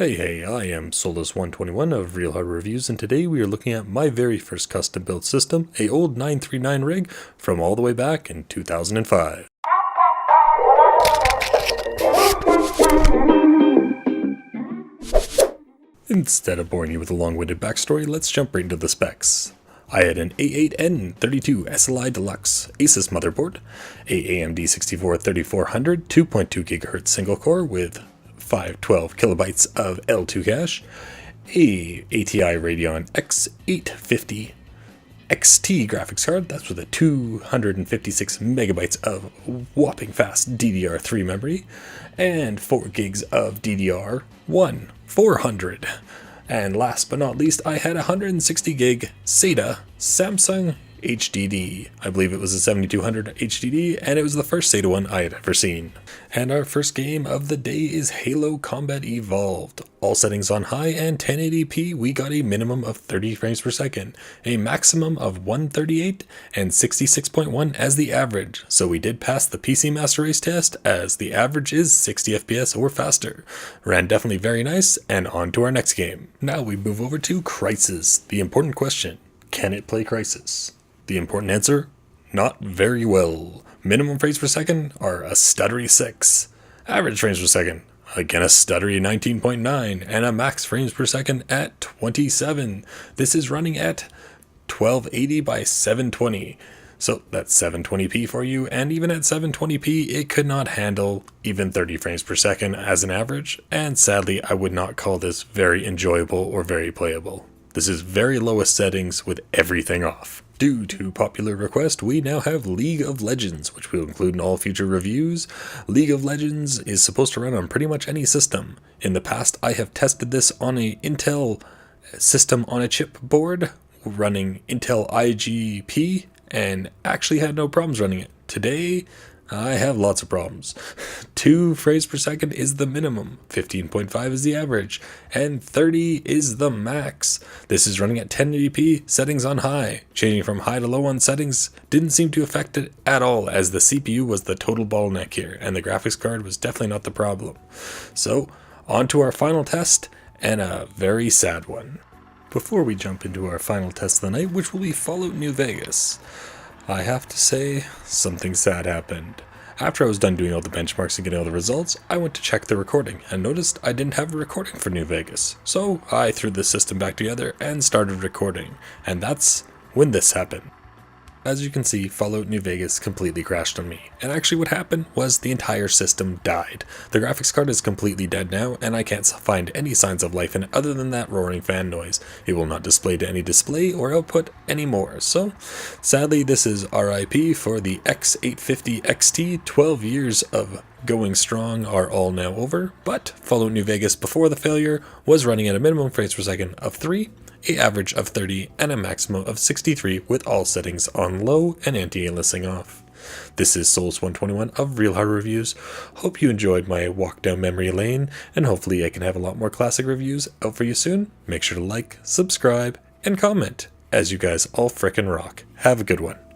Hey, I am Solus121 of Real Hard Reviews, and today we are looking at my very first custom built system, a old 939 rig from all the way back in 2005. Instead of boring you with a long-winded backstory, let's jump right into the specs. I had an A8N32 SLI Deluxe Asus motherboard, a AMD 643400 2.2 GHz single core with 512 kilobytes of L2 cache, a ATI Radeon X850 XT graphics card, that's with a 256 megabytes of whopping fast DDR3 memory, and 4 gigs of DDR1 400. And last but not least, I had a 160 gig SATA Samsung HDD. I believe it was a 7200 HDD, and it was the first SATA one I had ever seen. And our first game of the day is Halo Combat Evolved. All settings on high and 1080p, we got a minimum of 30 frames per second, a maximum of 138, and 66.1 as the average. So we did pass the PC Master Race test, as the average is 60 FPS or faster. Ran definitely very nice, and on to our next game. Now we move over to Crysis, the important question. Can it play Crysis? The important answer, not very well. Minimum frames per second are a stuttery 6. Average frames per second, again a stuttery 19.9, and a max frames per second at 27. This is running at 1280 by 720. So that's 720p for you, and even at 720p, it could not handle even 30 frames per second as an average, and sadly, I would not call this very enjoyable or very playable. This is very lowest settings with everything off. Due to popular request, we now have League of Legends, which we'll include in all future reviews. League of Legends is supposed to run on pretty much any system. In the past, I have tested this on a Intel system on a chip board running Intel IGP and actually had no problems running it. Today, I have lots of problems. 2 frames per second is the minimum, 15.5 is the average, and 30 is the max. This is running at 1080p, settings on high. Changing from high to low on settings didn't seem to affect it at all, as the CPU was the total bottleneck here, and the graphics card was definitely not the problem. So, on to our final test, and a very sad one. Before we jump into our final test of the night, which will be Fallout New Vegas, I have to say, something sad happened. After I was done doing all the benchmarks and getting all the results, I went to check the recording and noticed I didn't have a recording for New Vegas. So I threw the system back together and started recording, and that's when this happened. As you can see, Fallout New Vegas completely crashed on me, and actually what happened was the entire system died. The graphics card is completely dead now, and I can't find any signs of life in it other than that roaring fan noise. It will not display to any display or output anymore, so sadly this is RIP for the X850 XT. 12 years of going strong are all now over, but Fallout New Vegas before the failure was running at a minimum frames per second of 3, an average of 30, and a maximum of 63 with all settings on low and anti-aliasing off. This is Souls121 of Real Hard Reviews. Hope you enjoyed my walk down memory lane, and hopefully I can have a lot more classic reviews out for you soon. Make sure to like, subscribe, and comment, as you guys all frickin' rock. Have a good one.